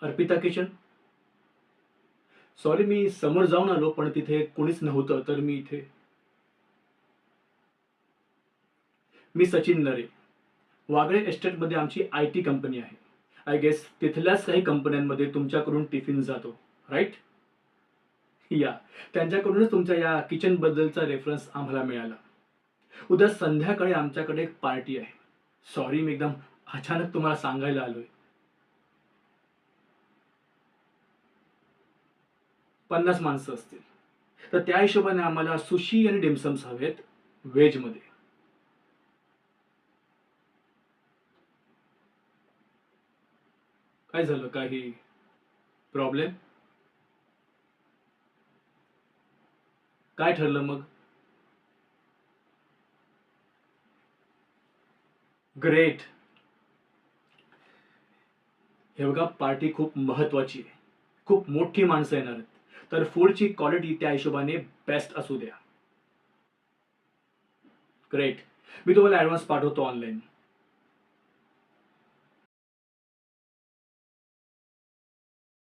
Arpita kitchen. Sorry, मी समोर जाऊन आलो पण तिथे कोणीच नव्हतं, तर मी इथे. मी सचिन नरे. वागळे एस्टेटमध्ये आमची IT कंपनी आहे. आय गेस तिथल्याच काही कंपन्यांमध्ये तुमच्याकडून टिफिन जातो, राईट? या, त्यांच्याकडूनच तुमच्या या किचनबद्दलचा रेफरन्स आम्हाला मिळाला. उद्या संध्याकाळी आमच्याकडे एक पार्टी आहे. सॉरी, मी एकदम अचानक तुम्हाला सांगायला आलोय. 50 माणसं असतील. तर त्या हिशोबाने आम्हाला सुशी आणि डिमसम्स हवेत, व्हेजमध्ये. काय झालं? काही प्रॉब्लेम? काय ठरलं मग? ग्रेट. हे बघा, पार्टी खूप महत्वाची आहे. खूप मोठी माणसं येणार आहेत. तर फूडची क्वालिटी त्या हिशोबाने बेस्ट असू द्या. ग्रेट. मी तुम्हाला ॲडव्हान्स पाठवतो ऑनलाईन.